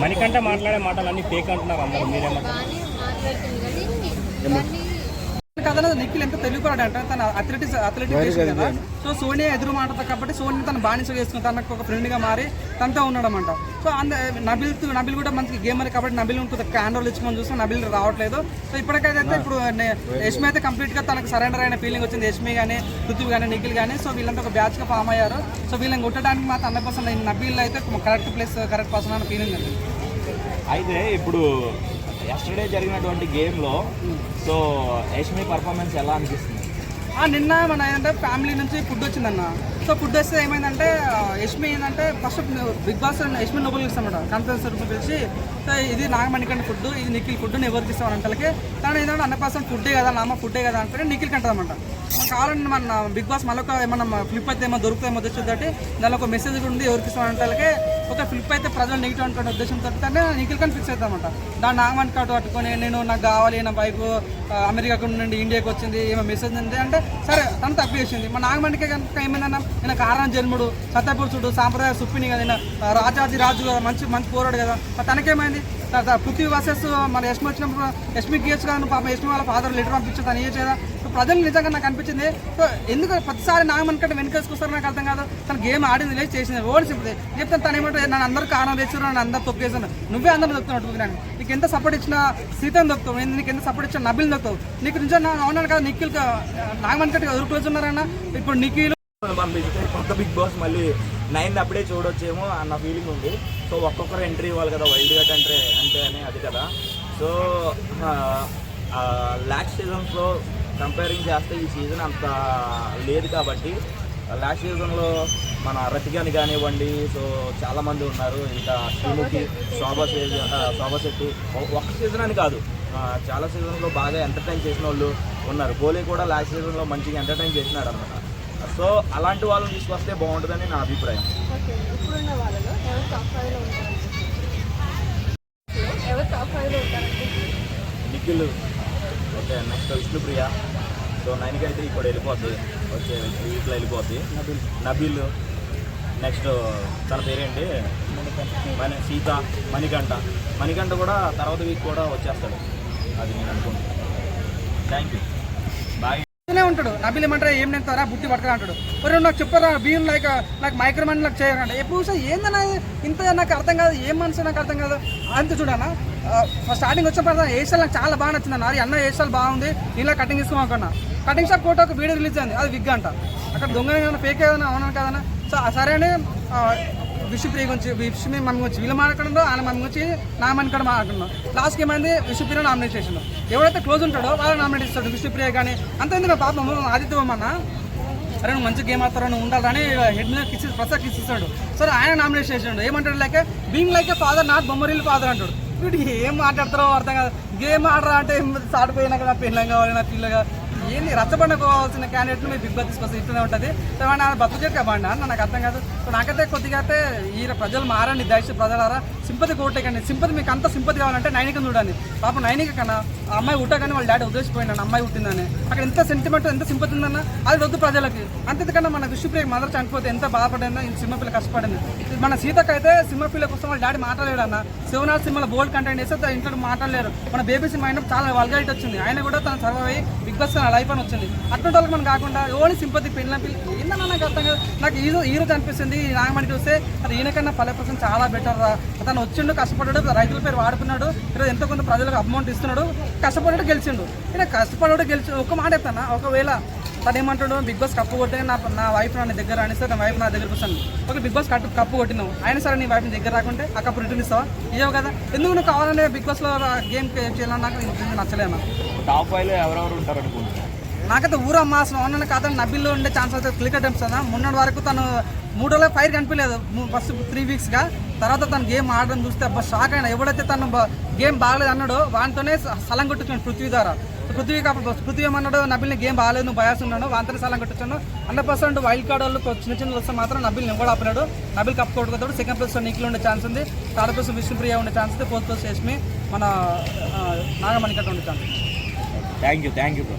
మణికంఠ మాట్లాడే మాటలు అన్ని ఫేక్ అంటున్నారు అందరూ, మీరేమంటారు? కథలో నిఖిల్ ఎంత తెలుగుపడాడు అంటే తన అథ్లెటిక్స్ కదా. సో సోనియా ఎదురు మాటతో కాబట్టి సోనియా తన బానిస చేసుకుని తనకు ఒక ఫ్రెండ్గా మారి తనతో ఉన్నాడనమాట. సో నబిల్ కూడా మంచి గేమర్ కాబట్టి నబిల్ ఉంటుంది క్యాన్ ఇచ్చుకొని చూస్తే నబిల్ రావట్లేదు. సో ఇప్పటికైతే ఇప్పుడు యష్మి అయితే కంప్లీట్గా తనకు సరెండర్ అయిన ఫీలింగ్ వచ్చింది. యష్మి కానీ పృథ్వీ కానీ నిఖిల్ కానీ సో వీళ్ళంతా ఒక బ్యాచ్గా ఫామ్ అయ్యారు. సో వీళ్ళని కొట్టడానికి మాత్రం 100% నబిల్ అయితే కరెక్ట్ ప్లేస్ కరెక్ట్ పర్సన్ అన్న ఫీలింగ్ ఉంది. అయితే ఇప్పుడు ఎస్టర్డే జరిగినటువంటి గేమ్లో సో యష్మి పర్ఫార్మెన్స్ ఎలా అనిపిస్తుంది? నిన్న మన ఏంటంటే ఫ్యామిలీ నుంచి ఫుడ్ వచ్చిందన్న. సో ఫుడ్ వస్తే ఏమైందంటే యష్మి ఏంటంటే ఫస్ట్ బిగ్ బాస్ యష్మి నోబుల్కి ఇస్తామట కాన్ఫరెన్స్ పిలిచి, సో ఇది నాగమణికంటే ఫుడ్, ఇది నిఖిల్ ఫుడ్ ఎవరికి ఇస్తామని అంటలకి తను ఏంటంటే 100% ఫుడ్డే కదా నామ ఫుడ్డే కదా అంటే నిఖిల్కి అంటుందన్నమాట. కావాలంటే మన బిగ్ బాస్ మళ్ళీ ఏమన్నా ఫ్లిప్ అయితే ఏమో దొరుకుతాయేమో తెచ్చుద్దంటే దానిలో ఒక మెసేజ్ ఉంది ఎవరికి ఇస్తామంటే ఒక ఫ్లిప్ అయితే ప్రజలు నెగిటివ్ అనుకునే ఉద్దేశంతో నిఖిల్ కానీ ఫిక్స్ అవుతామంట. దాన్ని నాగమణి కార్డు పట్టుకొని నేను నాకు కావాలి నా వైఫ్ అమెరికా నుండి ఇండియాకి వచ్చింది ఏమో మెసేజ్ ఉంది అంటే సరే తను తప్పు చేసింది. మన నాగమణికి కనుక ఏమైందన్నా నేను కారణం జన్ముడు సత్యపురుషుడు సాంప్రదాయ సుప్పిని కదా, నేను రాజాది రాజు కదా, మంచి పోరాడు కదా. తనకేమైంది పృథ్వీ వర్సెస్ మన యష్మి వచ్చినప్పుడు యష్మికి గేచ్చు కదా, పాప యష్మి వాళ్ళ ఫాదర్ లెటర్ పంపించు తను ఏ చేయదా. ప్రజలు నిజంగా నాకు అనిపించింది. సో ఎందుకు ప్రతిసారి నాగమణికంటే వెనకేసుకొస్తారు నాకు అర్థం కాదు. తన గేమ్ ఆడింది లేదు చేసింది ఓడి సింపుల్ చెప్తాను. తను ఏమంటే నన్ను అందరూ కారణం తెచ్చారు, నన్ను అందరూ తొక్కేసాను, నువ్వే అందరూ దొక్కుతున్నాడు. నీకు ఎంత సపోర్ట్ ఇచ్చినా సీతను దొక్కుతావు, నీకు ఎంత సపోర్ట్ ఇచ్చినా నబిల్ దొక్కుతావు. నీకు నిజంగా అవునాడు కదా నిఖిల్ నాగమణికంటే ఎవరు క్లోజ్ ఉన్నారన్న. ఇప్పుడు నిఖిల్ పంపిస్తే కొత్త బిగ్ బాస్ మళ్ళీ 9 అప్పుడే చూడొచ్చేమో అన్న ఫీలింగ్ ఉంది. సో ఒక్కొక్కరు ఎంట్రీ ఇవ్వాలి కదా, వైల్డ్ కట్ అంటే అని అది కదా. సో లాస్ట్ సీజన్స్లో కంపేరింగ్ చేస్తే ఈ సీజన్ అంత లేదు కాబట్టి లాస్ట్ సీజన్లో మన రతిగాని కానివ్వండి, సో చాలామంది ఉన్నారు. ఇంకా శ్రీముఖి, శోభా శెట్టి ఒక్క సీజన్ అని కాదు చాలా సీజన్లో బాగా ఎంటర్టైన్ చేసిన వాళ్ళు ఉన్నారు. కోహ్లీ కూడా లాస్ట్ సీజన్లో మంచిగా ఎంటర్టైన్ చేసినాడు అనమాట. సో అలాంటి వాళ్ళని తీసుకొస్తే బాగుంటుందని నా అభిప్రాయం. Nikhil, okay, next Vishnupriya. So 9కి అయితే ఇప్పుడు వెళ్ళిపోద్ది, వచ్చే వీక్లో వెళ్ళిపోద్ది. నబిల్, నెక్స్ట్ తన పేరేంటి సీత, మణికంఠ కూడా తర్వాత వీక్ కూడా వచ్చేస్తాడు అది నేను అనుకుంటున్నాను. Thank you, bye. ఉంటాడు నబిల్ ఏమంటారా ఏం నేర్తారా బుట్టి పట్టుకురా అంటాడు. మరి నాకు చెప్పరా బీన్ లైక్ నాకు మైక్రోమన్ నాకు చేయాలంటే ఎప్పుడు చూసా ఏందన్నా ఇంత నాకు అర్థం కాదు, ఏం మనసు నాకు అర్థం కాదు. అంత చూడన్నా స్టార్టింగ్ వచ్చినప్పుడు హెయిర్ స్టైల్ నాకు చాలా బాగా నచ్చింది అన్న. అన్న హెయిర్ స్టైల్ బాగుంది, ఇలా కటింగ్ తీసుకోమనుకున్నా. కటింగ్ షాప్ ఫోటో ఒక వీడియో రిలీజ్ అయింది, అది విగ్ అంట. అక్కడ దొంగ ఏదైనా ఫేక్ ఏదైనా అవునా కదన్నా. సో సరే అని విష్ణుప్రియ గురించి విష్ణు మమ్మీ గురించి వీళ్ళు మాట్లాడడం, ఆయన మమ్మీ గురించి నా మని కూడా మాట్లాడుతున్నాం. లాస్ట్కి ఏమైంది విష్ణుప్రియ నామినేట్ చేసిండు. ఎవరైతే క్లోజ్ ఉంటాడో వాళ్ళు నామినేట్ ఇస్తాడు విష్ణుప్రియ కానీ. అంతేందుకు పాపం ఆదిత్యమన్న అరే నువ్వు మంచి గేమ్ ఆడతారు నువ్వు ఉండాలని హెడ్ మీద ప్రసాద్ కిస్ ఇస్తాడు. సరే ఆయన నామినేట్ చేసాడు. ఏమంటాడు like being like A father not Bommarillu father అంటాడు. వీడు ఏం మాట్లాడతారో అర్థం కాదు. గేమ్ ఆడరా అంటే సాడిపోయినాక నా పిల్లం కావాలి నా పిల్లగా ఏంది రచ్చబండకోవాల్సిన క్యాండిడేట్ని మీరు బిగ్ బాస్ తీసుకొస్తే ఇట్లనే ఉంటుంది. సో ఆయన బతుకు బాండి అన్న నాకు అర్థం కాదు. సో నాకైతే కొద్దిగా అయితే ఈ ప్రజలు మారండి, దయచేసి ప్రజలారా సింపతి కోటేకండి. సింపతి మీకు అంత సింపతి కావాలంటే నైనికని చూడండి. పాపం నైనిక కన్నా ఆ అమ్మాయి ఉట్టగానే వాళ్ళ డాడీ ఉద్దేశిపోయినాను అమ్మాయి పుట్టిందని. అక్కడ ఎంత సెంటిమెంట్ ఎంత సింపతి ఉందన్న అది వద్దు ప్రజలకి. అంతేకన్నా మన విష్ణుప్రియ మదర్ చనిపోతే ఎంత బాధపడిందో సింహపిల్ల కష్టపడింది. మన సీతకు అయితే సింహపిల్ల కోసం వాళ్ళ డాడీ మాట్లాడలేడు అన్న. శివనాథ్ సినిమాలో బోల్డ్ కంటెంట్ వేస్తే ఇంట్లో మాట్లాడలేరు. మన బేబీ సినిమా అయినా చాలా వల్గారిటీ వచ్చింది. ఆయన కూడా తన సర్వైవ్ అయ్యి బిగ్ బాస్ లైఫ్ అని వచ్చింది. అటువంటి వాళ్ళకి మనం కాకుండా ఓన్లీ సింపతి పిల్లల ఏందన్నా నాకు అర్థం కాదు. నాకు హీరోజ్ అనిపిస్తుంది నాగమణి చూస్తే అది ఈయనకన్నా 10% చాలా బెటర్ రా. తను వచ్చిండు కష్టపడ్డాడు, రైతుల పేరు వాడుకున్నాడు, ఈరోజు ఎంతో కొంత ప్రజలకు అమౌంట్ ఇస్తున్నాడు, కష్టపడ్డాడు గెలిచిండు. ఈయన కష్టపడ్డాడు గెలిచి ఒక మాట చెప్తాను. ఒకవేళ తను ఏమంటాడు బిగ్ బాస్ కప్పు కొట్టే నా వైఫ్ నా దగ్గర రానిస్తే నా వైఫ్ నా దగ్గరకు వస్తాను. ఒక బిగ్ బాస్ కప్పు కొట్టినావు అయినా సరే నీ వైఫ్ దగ్గర రాకుంటే ఆ కప్పు రిటర్న్ ఇస్తావా? ఇవ్వవు కదా. ఎందుకు నువ్వు కావాలంటే బిగ్ బాస్లో గేమ్ చేయాలని నాకు నచ్చలేమా. టాప్ 5లో ఎవరెవరు ఉంటారు అనుకుంటున్నాను. నాకైతే ఊరా మాసం అవునని కాదు నబిల్లో ఉండే ఛాన్స్ అయితే క్లిక్ టైమ్స్ కదా. మొన్నటి వరకు తను 3 రోజుల ఫైర్ కనిపించలేదు ఫస్ట్ 3 వీక్స్గా. తర్వాత తను గేమ్ ఆడడం చూస్తే అబ్బా షాక్ అయినా. ఎవడైతే తను గేమ్ బాగలేదు అన్నాడో వాటితోనే సలం కొట్టుకున్నాడు పృథ్వీ ద్వారా. పృథ్వీ ఏమన్నాడు నబిల్ని గేమ్ బాగాలేదు నువ్వు బయాస్ ఉన్నాడు వాంతనే సలం కొట్టించాను. 100% వైల్డ్ కార్డ్ వాళ్ళు చిన్న వస్తే మాత్రం నబిల్ని ఎవడు ఆపలేడు. నబిల్ కప్ కొట్టుకుంటాడు. సెకండ్ ప్లేస్ నిఖిల్ ఉండే ఛాన్స్ ఉంది, థర్డ్ ప్లేస్ విష్ణుప్రియ ఉండే ఛాన్స్ ఉంది, ఫోర్త్ ప్లేస్ యష్మి మన నాగమణికంఠ ఉండే ఛాన్స్. Thank you bro.